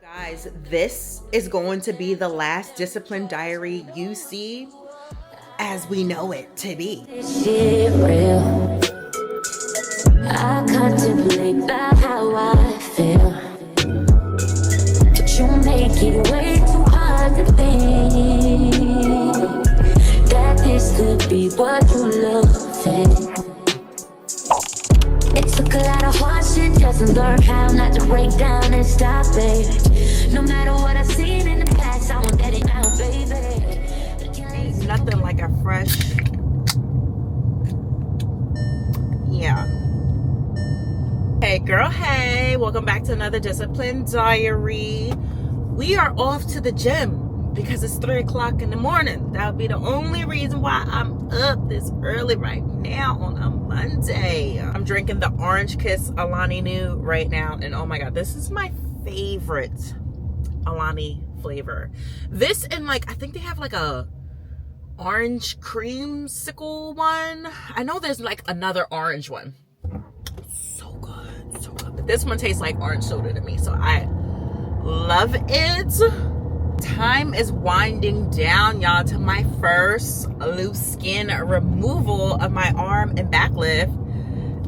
Guys, this is going to be the last Discipline Diary you see as we know it to be. This shit real. I contemplate about how I feel, but you make it way too hard to think that this could be what you love. It took a lot of hard shit just to learn how not to break down and stop, baby. No matter what I've seen in the past, I won't get it now, baby. Ain't nothing like a fresh, yeah. Hey girl, hey, welcome back to another Discipline Diary. We are off to the gym because it's 3 o'clock in the morning. That would be the only reason why I'm up this early right now on a Monday. I'm drinking the Orange Kiss Alani Nu right now, and oh my god, this is my favorite Alani flavor. This and like, I think they have like a orange creamsicle one. I know there's like another orange one. So good, so good. But this one tastes like orange soda to me, so I love it. Time is winding down, y'all, to my first loose skin removal of my arm and back lift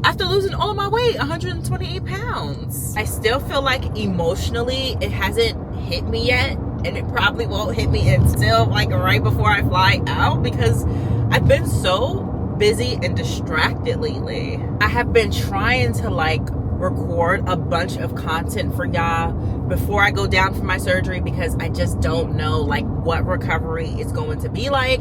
after losing all of my weight, 128 pounds. I still feel like emotionally it hasn't hit me yet, and it probably won't hit me until like right before I fly out, because I've been so busy and distracted lately. I have been trying to like record a bunch of content for y'all before I go down for my surgery, because I just don't know like what recovery is going to be like.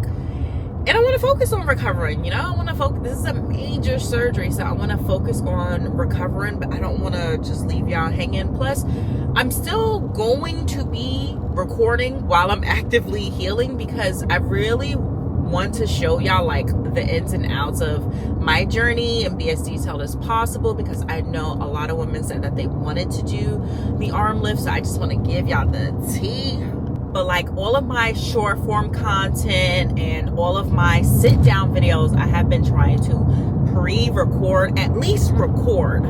And I want to focus on recovering, you know? I want to focus. This is a major surgery, so I want to focus on recovering, but I don't want to just leave y'all hanging. Plus, I'm still going to be recording while I'm actively healing, because I really want to show y'all like the ins and outs of my journey and be as detailed as possible, because I know a lot of women said that they wanted to do the arm lift, so I just want to give y'all the tea. But like all of my short form content and all of my sit down videos, I have been trying to pre-record, at least record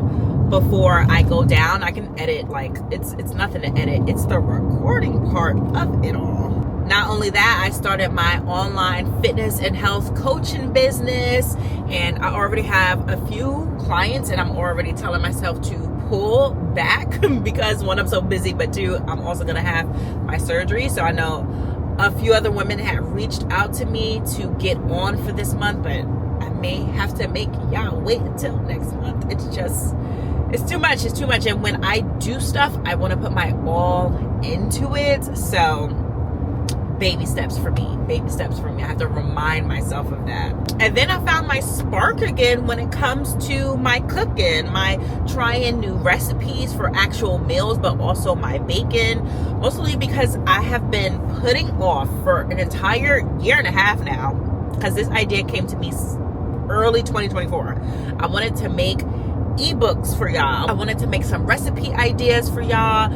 before I go down. I can edit, like it's nothing to edit. It's the recording part of it all. Not only that, I started my online fitness and health coaching business, and I already have a few clients, and I'm already telling myself to pull back because one, I'm so busy, but two, I'm also gonna have my surgery. So I know a few other women have reached out to me to get on for this month, but I may have to make y'all wait until next month. It's too much. And when I do stuff, I want to put my all into it. So baby steps for me. I have to remind myself of that. And then I found my spark again when it comes to my cooking, my trying new recipes for actual meals, but also my baking, mostly because I have been putting off for an entire year and a half now, because this idea came to me early 2024. I wanted to make ebooks for y'all. I wanted to make some recipe ideas for y'all,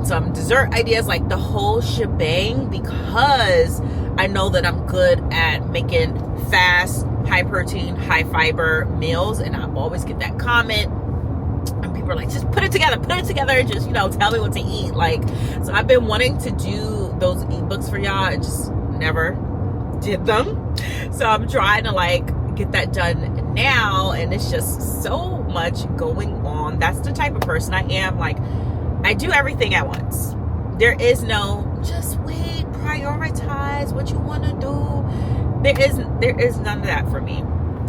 some dessert ideas, like the whole shebang, because I know that I'm good at making fast, high protein, high fiber meals, and I always get that comment, and people are like, just put it together, and just, you know, tell me what to eat. Like, so I've been wanting to do those ebooks for y'all and just never did them. So I'm trying to like get that done now, and it's just so much going on. That's the type of person I am. Like, I do everything at once. There is no just wait, prioritize what you want to do. There is none of that for me.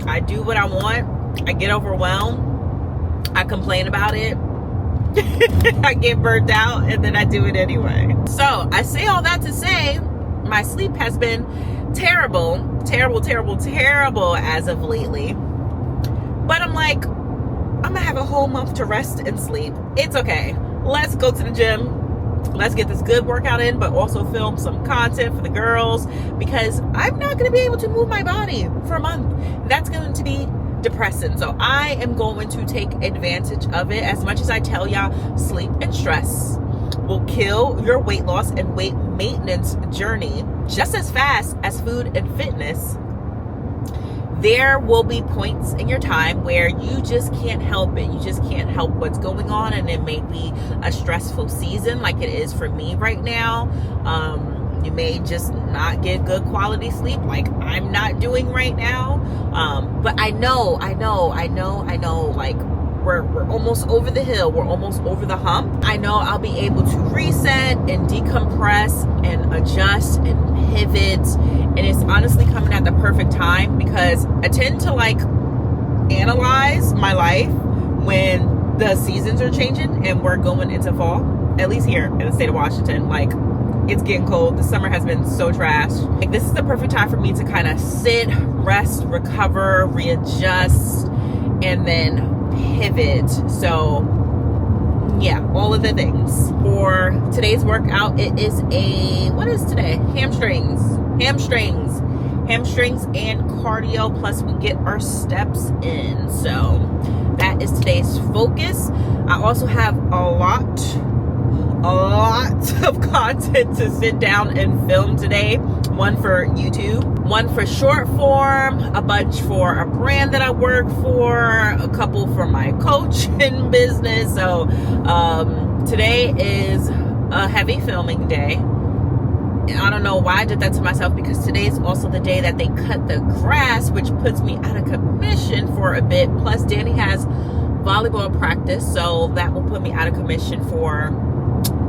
I do what I want. I get overwhelmed. I complain about it. I get burnt out, and then I do it anyway. So I say all that to say my sleep has been terrible as of lately. But I'm like, I'm gonna have a whole month to rest and sleep. It's okay. Let's go to the gym. Let's get this good workout in, but also film some content for the girls, because I'm not going to be able to move my body for a month. That's going to be depressing. So I am going to take advantage of it. As much as I tell y'all, sleep and stress will kill your weight loss and weight maintenance journey just as fast as food and fitness. there will be points in your time where you just can't help it. You just can't help what's going on, and it may be a stressful season like it is for me right now. You may just not get good quality sleep like I'm not doing right now. But I know, like we're almost over the hill. We're almost over the hump. I know I'll be able to reset and decompress and adjust and pivot. And it's honestly coming at the perfect time, because I tend to like analyze my life when the seasons are changing and we're going into fall, at least here in the state of Washington. Like, it's getting cold. The summer has been so trash. Like, this is the perfect time for me to kind of sit, rest, recover, readjust, and then pivot. So yeah, all of the things. For today's workout, it is what is today? Hamstrings and cardio, plus we get our steps in. So that is today's focus. I also have a lot of content to sit down and film today. One for YouTube, one for short form, a bunch for a brand that I work for, a couple for my coaching business. So today is a heavy filming day. I don't know why I did that to myself, because today is also the day that they cut the grass, which puts me out of commission for a bit. Plus Danny has volleyball practice, so that will put me out of commission for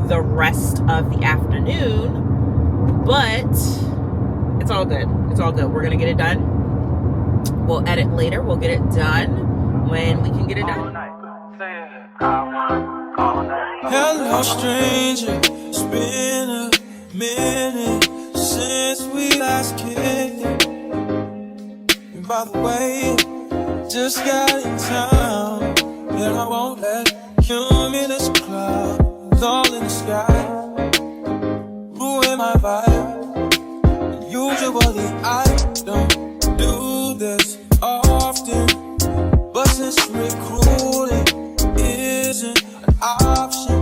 the rest of the afternoon. But it's all good. It's all good. We're gonna get it done. We'll edit later. We'll get it done when we can get it done. Hello, stranger. It's been a minute since we last kicked it. And by the way, just got in town, and I won't let cumulus clouds all in the sky ruin my vibe. Usually I don't do this often, but since recruiting isn't an option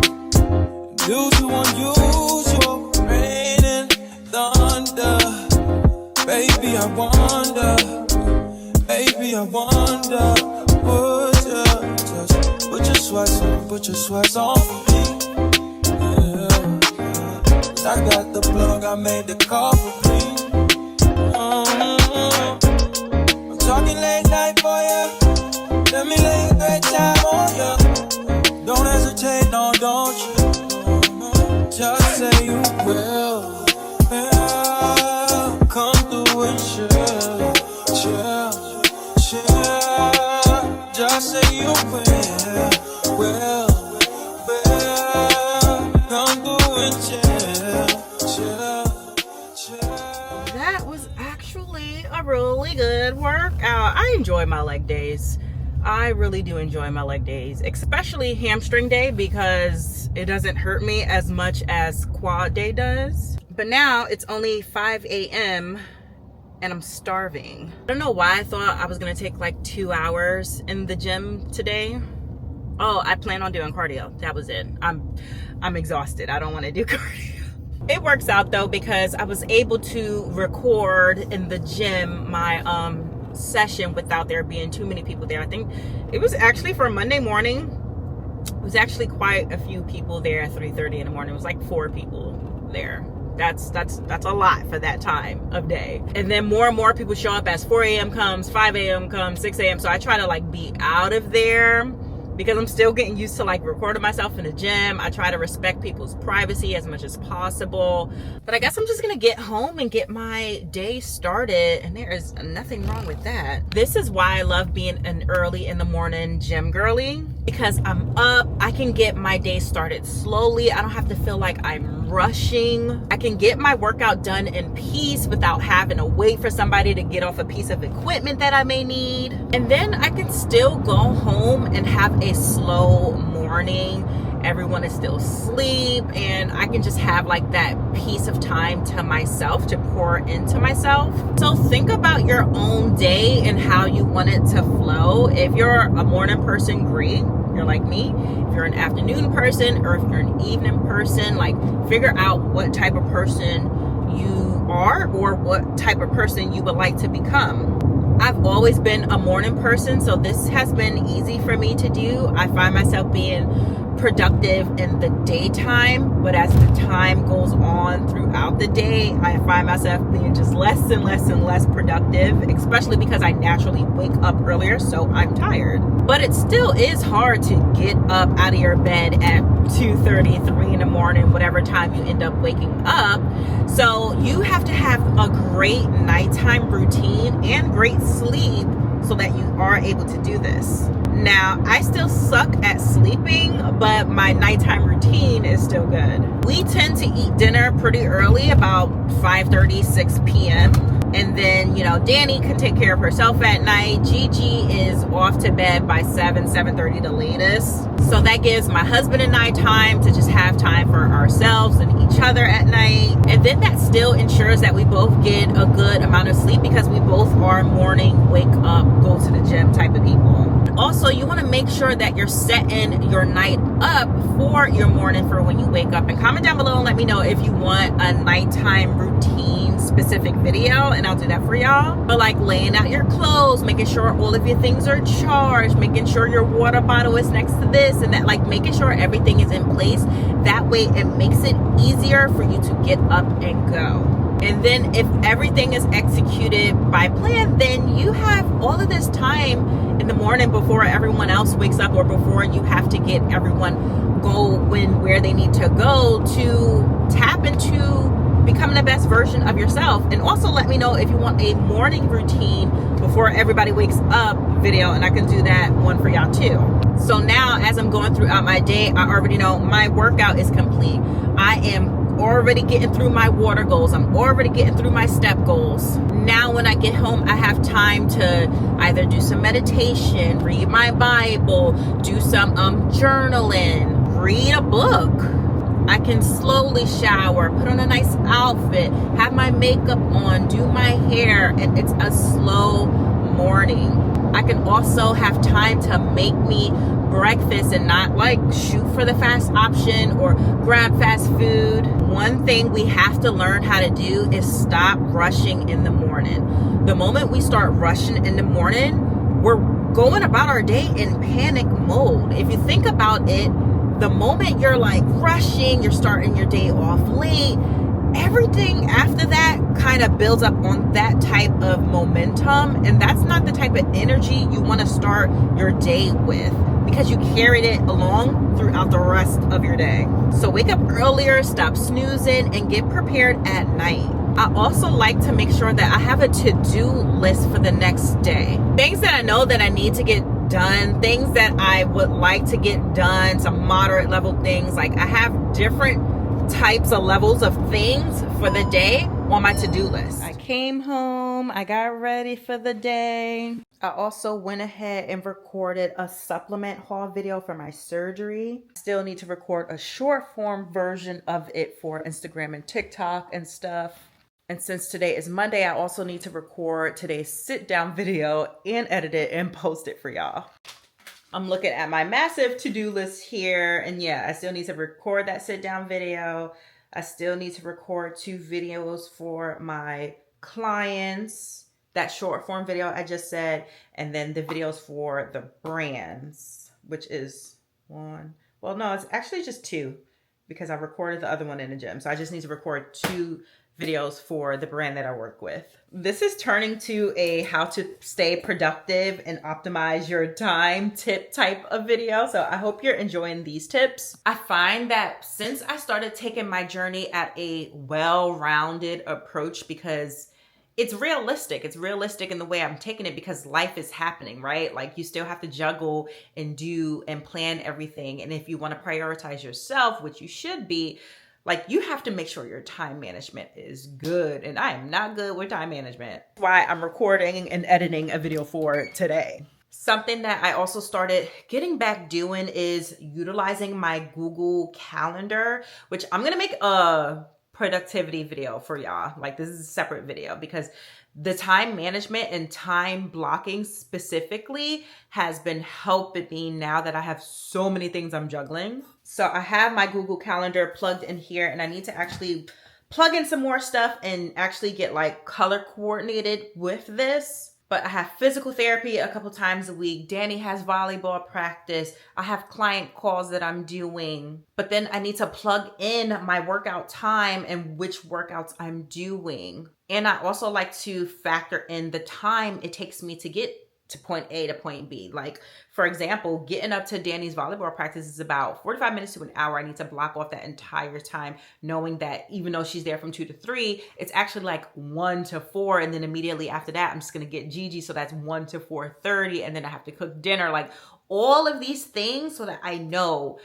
due to unusual rain and thunder, baby I wonder, would you just put your sweats on for me? I got the plug, I made the call for me. I'm talking late night for ya. Let me lay a great time on ya. Don't hesitate, no, don't you? Just say you will. Yeah, come through and chill. Just say you will. Come through and chill. That was actually a really good workout. I enjoy my leg days. I really do enjoy my leg days, especially hamstring day, because it doesn't hurt me as much as quad day does. But now it's only 5 a.m. and I'm starving. I don't know why I thought I was gonna take like 2 hours in the gym today. Oh, I plan on doing cardio. That was it. I'm exhausted. I don't want to do cardio. It works out though, because I was able to record in the gym my session without there being too many people there. I think it was actually for Monday morning. It was actually quite a few people there at 3:30 in the morning. It was like 4 people there. That's a lot for that time of day. And then more and more people show up as 4 a.m. comes, 5 a.m. comes, 6 a.m. So I try to like be out of there, because I'm still getting used to like recording myself in the gym. I try to respect people's privacy as much as possible. But I guess I'm just gonna get home and get my day started, and there is nothing wrong with that. This is why I love being an early in the morning gym girly, because I'm up, I can get my day started slowly. I don't have to feel like I'm rushing. I can get my workout done in peace without having to wait for somebody to get off a piece of equipment that I may need. And then I can still go home and have a slow morning. Everyone is still asleep, and I can just have like that piece of time to myself to pour into myself. So think about your own day and how you want it to flow. If you're a morning person, great. You're like me. If you're an afternoon person, or if you're an evening person, like figure out what type of person you are or what type of person you would like to become. I've always been a morning person, so this has been easy for me to do. I find myself being productive in the daytime, but as the time goes on throughout the day, I find myself being just less and less and less productive, especially because I naturally wake up earlier, so I'm tired. But it still is hard to get up out of your bed at 2:30, 3 in the morning, whatever time you end up waking up. So you have to have a great nighttime routine and great sleep so that you are able to do this. Now, I still suck at sleeping, but my nighttime routine is still good. We tend to eat dinner pretty early, about 5:30, 6 p.m. And then, Danny can take care of herself at night. Gigi is off to bed by 7:30 the latest. So that gives my husband and I time to just have time for ourselves and each other at night. And then that still ensures that we both get a good amount of sleep because we both are morning, wake up, go to the gym type of people. Also, you want to make sure that you're setting your night up for your morning for when you wake up. And comment down below and let me know if you want a nighttime routine specific video, and I'll do that for y'all. But like laying out your clothes, making sure all of your things are charged, making sure your water bottle is next to this and that, like making sure everything is in place. That way it makes it easier for you to get up and go. And then if everything is executed by plan, then you have all of this time in the morning before everyone else wakes up, or before you have to get everyone going where they need to go, to tap into becoming the best version of yourself. And also let me know if you want a morning routine before everybody wakes up video, and I can do that one for y'all too. So now as I'm going throughout my day, I already know my workout is complete. I am already getting through my water goals. I'm already getting through my step goals. Now when I get home, I have time to either do some meditation, read my Bible, do some journaling, read a book. I can slowly shower, put on a nice outfit, have my makeup on, do my hair, and it's a slow morning. I can also have time to make me breakfast and not like shoot for the fast option or grab fast food. One thing we have to learn how to do is stop rushing in the morning. The moment we start rushing in the morning, we're going about our day in panic mode. If you think about it, the moment you're like rushing, you're starting your day off late, everything after that kind of builds up on that type of momentum, and that's not the type of energy you want to start your day with, because you carried it along throughout the rest of your day. So wake up earlier, stop snoozing, and get prepared at night. I also like to make sure that I have a to-do list for the next day. Things that I know that I need to get done, things that I would like to get done, some moderate level things. Like I have different types of levels of things for the day on my to-do list. I came home, I got ready for the day. I also went ahead and recorded a supplement haul video for my surgery. Still need to record a short form version of it for Instagram and TikTok and stuff. And since today is Monday, I also need to record today's sit down video and edit it and post it for y'all. I'm looking at my massive to-do list here, and yeah, I still need to record that sit down video. I still need to record 2 videos for my clients, that short form video I just said, and then the videos for the brands, which is 1. Well, no, it's actually just 2 because I recorded the other one in the gym. So I just need to record 2 videos for the brand that I work with. This is turning to a how to stay productive and optimize your time tip type of video. So I hope you're enjoying these tips. I find that since I started taking my journey at a well-rounded approach, because it's realistic. It's realistic in the way I'm taking it because life is happening, right? Like you still have to juggle and do and plan everything. And if you want to prioritize yourself, which you should be, like you have to make sure your time management is good. And I am not good with time management. That's why I'm recording and editing a video for today. Something that I also started getting back doing is utilizing my Google Calendar, which I'm going to make a productivity video for y'all. Like this is a separate video because the time management and time blocking specifically has been helping me now that I have so many things I'm juggling. So I have my Google Calendar plugged in here, and I need to actually plug in some more stuff and actually get like color coordinated with this. But I have physical therapy a couple times a week. Danny has volleyball practice. I have client calls that I'm doing. But then I need to plug in my workout time and which workouts I'm doing. And I also like to factor in the time it takes me to get to point A to point B. Like, for example, getting up to Danny's volleyball practice is about 45 minutes to an hour. I need to block off that entire time, knowing that even though she's there from 2 to 3, it's actually like 1 to 4. And then immediately after that, I'm just going to get Gigi. So that's 1 to 4:30. And then I have to cook dinner. Like, all of these things so that I know,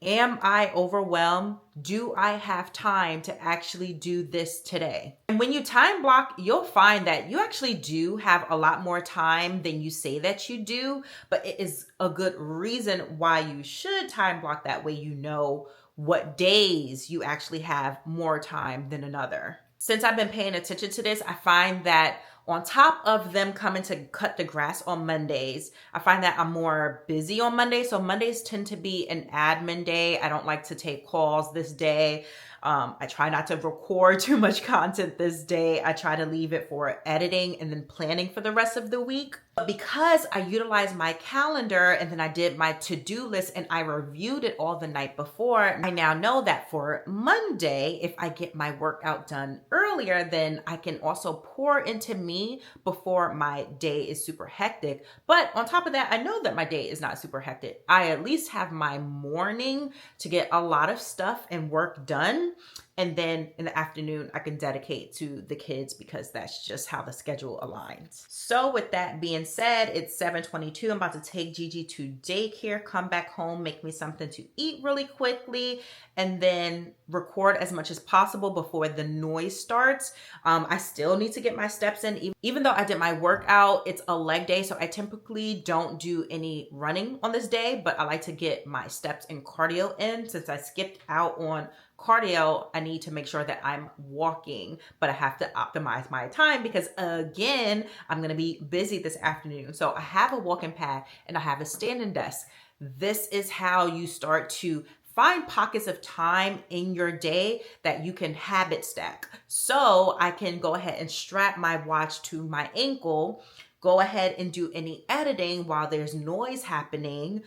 am I overwhelmed? Do I have time to actually do this today? And when you time block, you'll find that you actually do have a lot more time than you say that you do, but it is a good reason why you should time block. That way you know what days you actually have more time than another. Since I've been paying attention to this, I find that on top of them coming to cut the grass on Mondays, I find that I'm more busy on Mondays. So Mondays tend to be an admin day. I don't like to take calls this day. I try not to record too much content this day. I try to leave it for editing and then planning for the rest of the week. But because I utilized my calendar and then I did my to-do list and I reviewed it all the night before, I now know that for Monday, if I get my workout done earlier, then I can also pour into me before my day is super hectic. But on top of that, I know that my day is not super hectic. I at least have my morning to get a lot of stuff and work done. And then in the afternoon, I can dedicate to the kids because that's just how the schedule aligns. So with that being said, it's 7:22. I'm about to take Gigi to daycare, come back home, make me something to eat really quickly, and then record as much as possible before the noise starts. I still need to get my steps in. Even though I did my workout, it's a leg day, so I typically don't do any running on this day, but I like to get my steps and cardio in. Since I skipped out on cardio, I need to make sure that I'm walking, but I have to optimize my time because again, I'm going to be busy this afternoon. So I have a walking pad and I have a standing desk. This is how you start to find pockets of time in your day that you can habit stack. So I can go ahead and strap my watch to my ankle, go ahead and do any editing while there's noise happening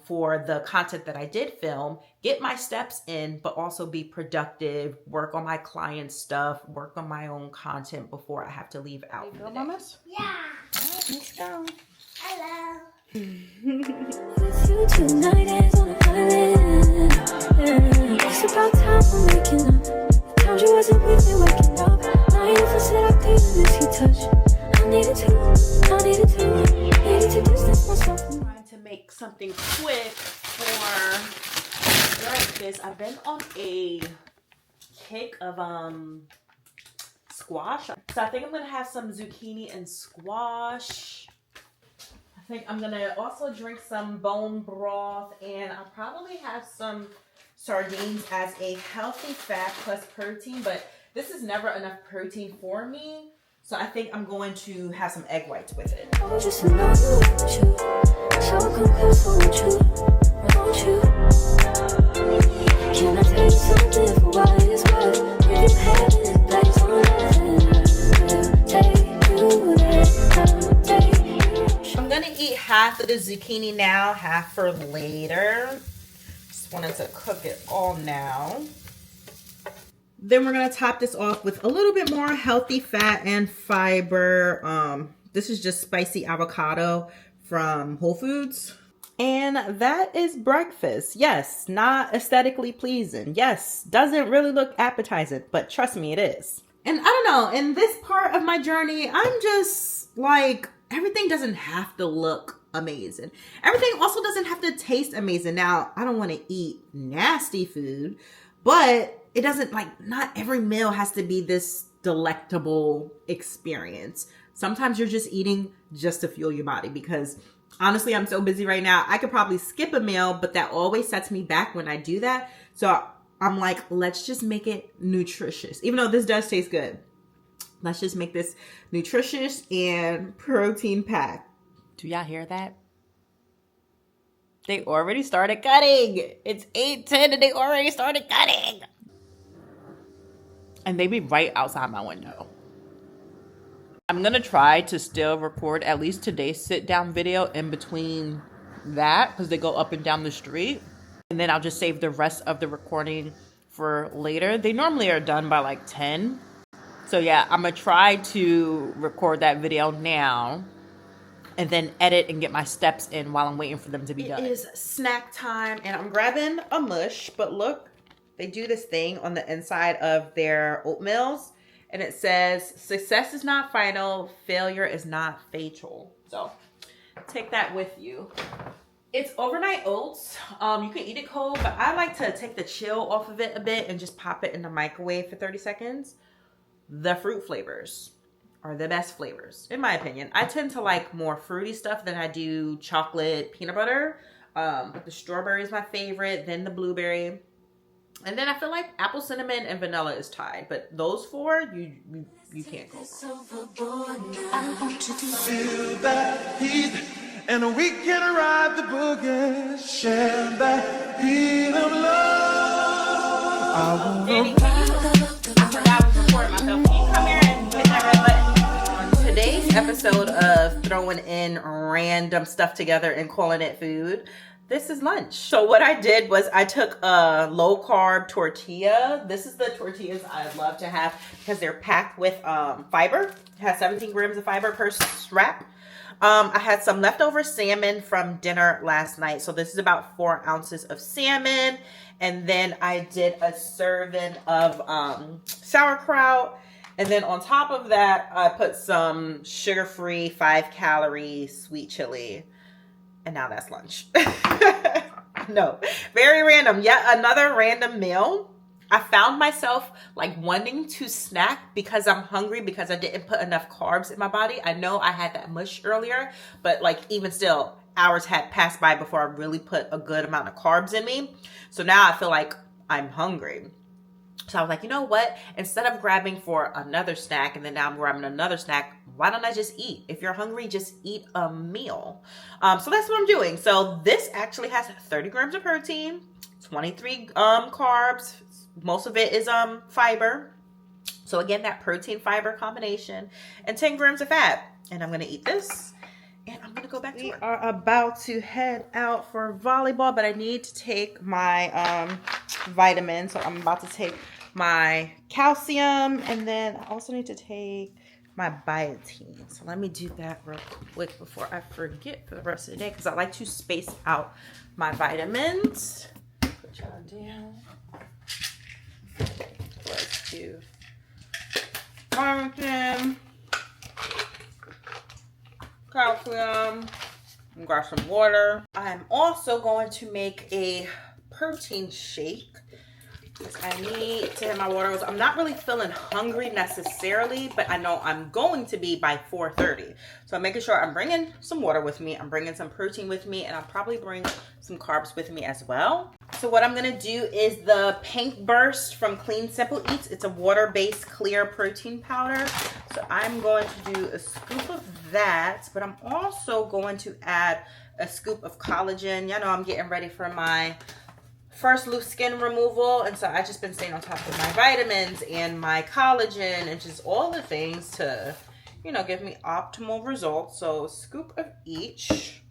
for the content that I did film, get my steps in, but also be productive, work on my client stuff, work on my own content before I have to leave out. Hey, girl, mamas? Yeah. All right, let's go. Hello. With you tonight is on an island. It's about time we're making up. Times you wasn't with me waking up. Now you feel seductive, miss you touch. I needed to distance myself from Trying to make something quick for breakfast. I've been on a kick of squash. So I think I'm gonna have some zucchini and squash. I think I'm gonna also drink some bone broth, and I'll probably have some sardines as a healthy fat plus protein, but this is never enough protein for me. So I think I'm going to have some egg whites with it. Oh, just to know you want you. So come close, I want you. Can I tell you something for what it's worth? If you had it, that's on it. Take you there. I'm gonna eat half of the zucchini now, half for later. Just wanted to cook it all now. Then we're gonna top this off with a little bit more healthy fat and fiber. This is just spicy avocado from Whole Foods. And that is breakfast. Yes, not aesthetically pleasing. Yes, doesn't really look appetizing, but trust me, it is. And I don't know, in this part of my journey, I'm just like, everything doesn't have to look amazing. Everything also doesn't have to taste amazing. Now, I don't want to eat nasty food, but it doesn't, like, not every meal has to be this delectable experience. Sometimes you're just eating just to fuel your body because honestly, I'm so busy right now. I could probably skip a meal, but that always sets me back when I do that. So I'm like, let's just make it nutritious. Even though this does taste good, let's just make this nutritious and protein packed. Do y'all hear that? They already started cutting. It's 8:10 and they already started cutting. And they be right outside my window. I'm gonna try to still record at least today's sit down video in between that, because they go up and down the street, and then I'll just save the rest of the recording for later. They normally are done by like 10. So yeah, I'm gonna try to record that video now and then edit and get my steps in while I'm waiting for them to be done. It is snack time and I'm grabbing a mush, but look, they do this thing on the inside of their oatmeals and it says, success is not final, failure is not fatal. So take that with you. It's overnight oats. You can eat it cold, but I like to take the chill off of it a bit and just pop it in the microwave for 30 seconds. The fruit flavors are the best flavors, in my opinion. I tend to like more fruity stuff than I do chocolate peanut butter. But the strawberry is my favorite, then the blueberry. And then I feel like apple, cinnamon, and vanilla is tied. But those four, you can't go wrong. Feel that heat, and we can ride the boogie. Share that heat of love. I wanna I forgot I was recording myself. Can you come here and hit that red button? On today's episode of throwing in random stuff together and calling it food, this is lunch. So what I did was I took a low carb tortilla. This is the tortillas I love to have because they're packed with fiber. It has 17 grams of fiber per wrap. I had some leftover salmon from dinner last night. So this is about 4 ounces of salmon. And then I did a serving of sauerkraut. And then on top of that, I put some sugar-free 5-calorie sweet chili. And now that's lunch. No, very random. Yet another random meal. I found myself like wanting to snack because I'm hungry because I didn't put enough carbs in my body. I know I had that mush earlier, but like even still, hours had passed by before I really put a good amount of carbs in me. So now I feel like I'm hungry. So I was like, you know what? Instead of grabbing for another snack and then now I'm grabbing another snack, why don't I just eat? If you're hungry, just eat a meal. So that's what I'm doing. So this actually has 30 grams of protein, 23 carbs. Most of it is fiber. So again, that protein fiber combination and 10 grams of fat. And I'm going to eat this and I'm going to go back to work. We are about to head out for volleyball, but I need to take my vitamins. So I'm about to take my calcium and then I also need to take my biotin. So let me do that real quick before I forget for the rest of the day because I like to space out my vitamins. Put y'all down. Let's do biotin, calcium, and grab some water. I'm also going to make a protein shake because I need to hit my water. I'm not really feeling hungry necessarily, but I know I'm going to be by 4:30. So I'm making sure I'm bringing some water with me. I'm bringing some protein with me, and I'll probably bring some carbs with me as well. So what I'm going to do is the Pink Burst from Clean Simple Eats. It's a water-based clear protein powder. So I'm going to do a scoop of that, but I'm also going to add a scoop of collagen. You know, I'm getting ready for my first loose skin removal, and so I've just been staying on top of my vitamins and my collagen and just all the things to, you know, give me optimal results. So a scoop of each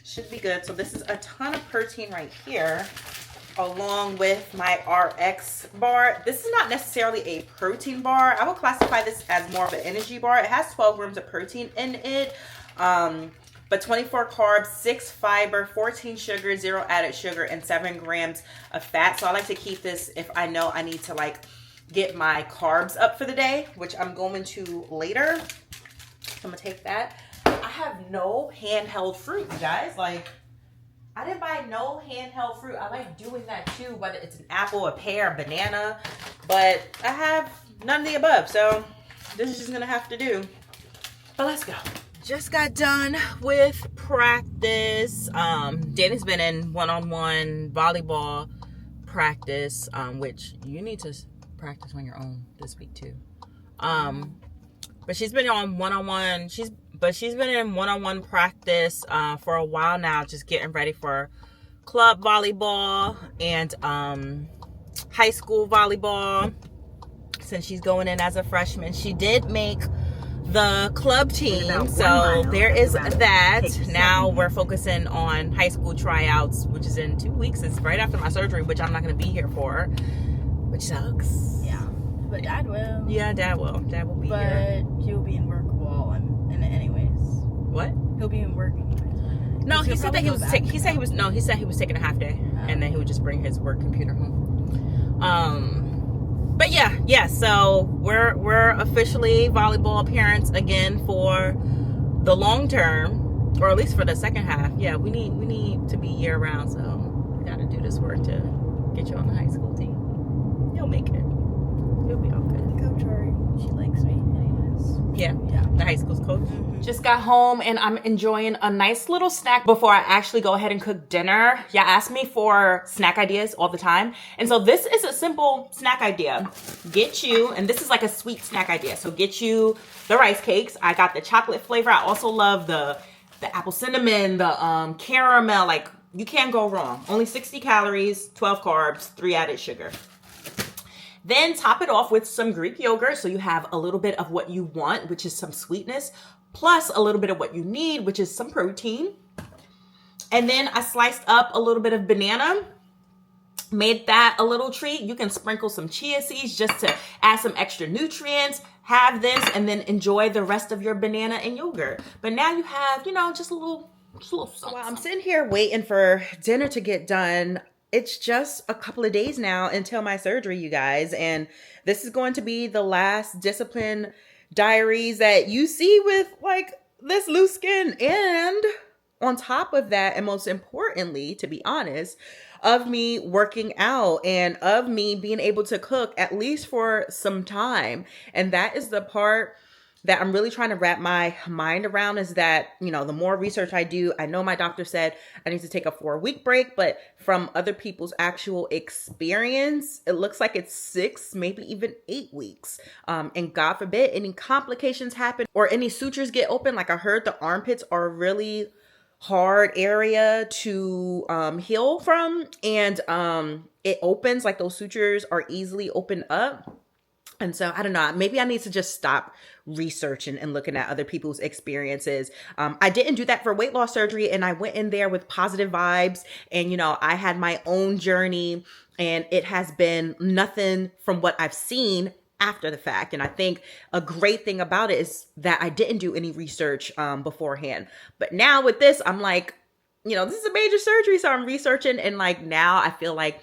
should be good. So this is a ton of protein right here along with my RX bar. This is not necessarily a protein bar. I would classify this as more of an energy bar. It has 12 grams of protein in it. But 24 carbs, 6 fiber, 14 sugar, 0 added sugar, and 7 grams of fat. So I like to keep this if I know I need to like get my carbs up for the day, which I'm going to later. So I'm gonna take that. I have no handheld fruit, you guys. Like, I didn't buy no handheld fruit. I like doing that too, whether it's an apple, a pear, a banana, but I have none of the above. So this is just gonna have to do. But let's go. Just got done with practice. Danny's been in one-on-one volleyball practice, which you need to practice on your own this week too. But she's been on one-on-one. She's been in one-on-one practice for a while now, just getting ready for club volleyball and high school volleyball. Since she's going in as a freshman, she did make the club team. So there is that. Now we're focusing on high school tryouts, which is in 2 weeks. It's right after my surgery, which I'm not going to be here for, which sucks. Yeah, but Dad will. Yeah, Dad will. Dad will be here. But he'll be in work while I'm in it anyways. What? He'll be in work anyways. No, he said that he was. He said he was taking a half day, and then he would just bring his work computer home. But yeah. So we're officially volleyball parents again for the long term, or at least for the second half. Yeah, we need to be year round. So we got to do this work to get you on the high school team. You'll make it. You'll be all good. Coach Rory, she likes me anyways. Yeah, the high school's coach. Just got home and I'm enjoying a nice little snack before I actually go ahead and cook dinner. Y'all ask me for snack ideas all the time. And so this is a simple snack idea. Get you, and this is like a sweet snack idea. So get you the rice cakes. I got the chocolate flavor. I also love the apple cinnamon, the caramel. Like, you can't go wrong. Only 60 calories, 12 carbs, 3 added sugar. Then top it off with some Greek yogurt. So you have a little bit of what you want, which is some sweetness, plus a little bit of what you need, which is some protein. And then I sliced up a little bit of banana, made that a little treat. You can sprinkle some chia seeds just to add some extra nutrients. Have this and then enjoy the rest of your banana and yogurt. But now you have, just a little something. While I'm sitting here waiting for dinner to get done, it's just a couple of days now until my surgery, you guys. And this is going to be the last Discipline Diaries that you see with like this loose skin. And on top of that, and most importantly, to be honest, of me working out and of me being able to cook at least for some time. And that is the part that I'm really trying to wrap my mind around, is that, the more research I do, I know my doctor said I need to take a 4-week break, but from other people's actual experience, it looks like it's 6, maybe even 8 weeks. And God forbid any complications happen or any sutures get open. Like I heard the armpits are a really hard area to heal from. And it opens, like those sutures are easily opened up. And so, I don't know, maybe I need to just stop researching and looking at other people's experiences. I didn't do that for weight loss surgery, and I went in there with positive vibes, and, I had my own journey, and it has been nothing from what I've seen after the fact. And I think a great thing about it is that I didn't do any research beforehand. But now with this, I'm like, this is a major surgery, so I'm researching, and like now I feel like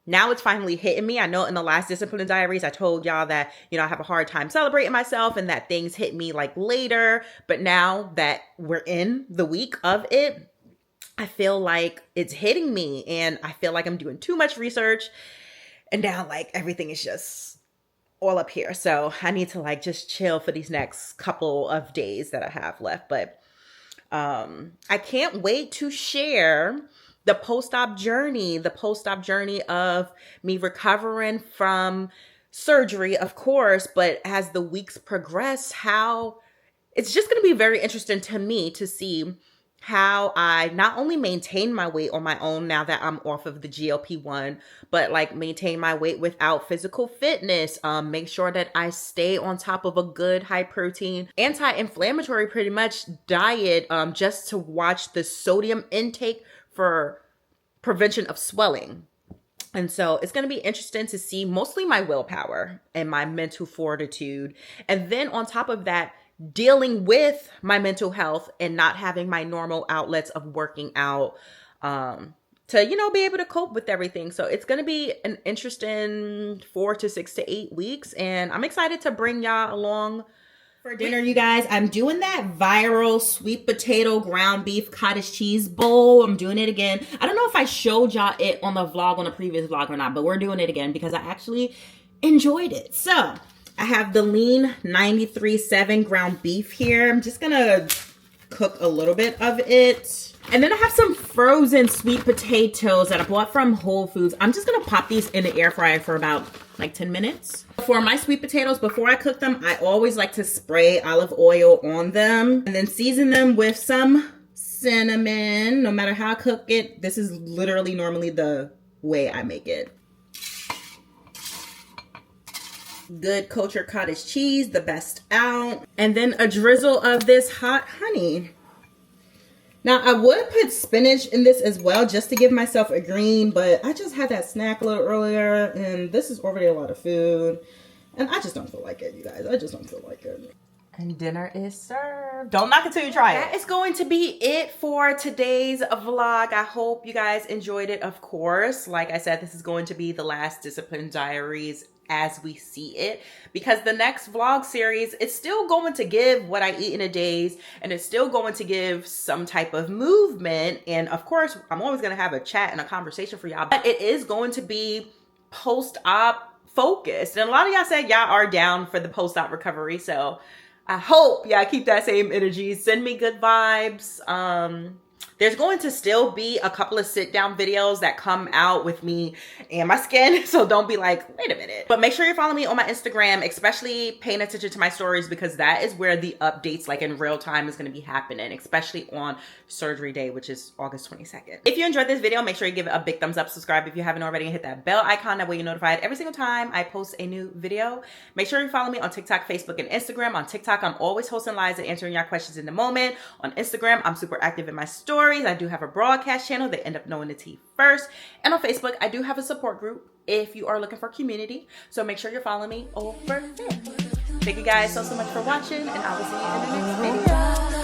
now it's finally hitting me. I know in the last Discipline Diaries, I told y'all that, I have a hard time celebrating myself and that things hit me like later. But now that we're in the week of it, I feel like it's hitting me, and I feel like I'm doing too much research. And now like everything is just all up here. So I need to like just chill for these next couple of days that I have left. But I can't wait to share the post-op journey of me recovering from surgery, of course, but as the weeks progress, how it's just going to be very interesting to me to see how I not only maintain my weight on my own now that I'm off of the GLP-1, but like maintain my weight without physical fitness, make sure that I stay on top of a good high protein, anti-inflammatory pretty much diet, just to watch the sodium intake for prevention of swelling. And so it's going to be interesting to see mostly my willpower and my mental fortitude. And then on top of that, dealing with my mental health and not having my normal outlets of working out, to, be able to cope with everything. So it's going to be an interesting 4 to 6 to 8 weeks. And I'm excited to bring y'all along for dinner, you guys. I'm doing that viral sweet potato ground beef cottage cheese bowl. I'm doing it again. I don't know if I showed y'all it on the vlog, on the previous vlog or not, but we're doing it again because I actually enjoyed it. So I have the L.E.A.N 93.7 ground beef here. I'm just going to cook a little bit of it. And then I have some frozen sweet potatoes that I bought from Whole Foods. I'm just going to pop these in the air fryer for about like 10 minutes. For my sweet potatoes, before I cook them, I always like to spray olive oil on them and then season them with some cinnamon. No matter how I cook it, this is literally normally the way I make it. good cultured cottage cheese, the best out, and then a drizzle of this hot honey. Now, I would put spinach in this as well just to give myself a green, but I just had that snack a little earlier, and this is already a lot of food, and I just don't feel like it, you guys. I just don't feel like it. And dinner is served. Don't knock it till you try it. That is going to be it for today's vlog. I hope you guys enjoyed it, of course. Like I said, this is going to be the last Discipline Diaries as we see it, because the next vlog series, it's still going to give what I eat in a days, and it's still going to give some type of movement. And of course, I'm always going to have a chat and a conversation for y'all, but it is going to be post-op focused. And a lot of y'all said y'all are down for the post-op recovery, so I hope y'all keep that same energy. Send me good vibes. There's going to still be a couple of sit down videos that come out with me and my skin. So don't be like, wait a minute. But make sure you follow me on my Instagram, especially paying attention to my stories, because that is where the updates like in real time is going to be happening, especially on surgery day, which is August 22nd. If you enjoyed this video, make sure you give it a big thumbs up, subscribe if you haven't already, and hit that bell icon. That way you're notified every single time I post a new video. Make sure you follow me on TikTok, Facebook, and Instagram. On TikTok, I'm always hosting lives and answering your questions in the moment. On Instagram, I'm super active in my stories. I do have a broadcast channel. They end up knowing the tea first. And on Facebook, I do have a support group if you are looking for community. So make sure you're following me over there. Thank you guys so much for watching, and I will see you in the next video.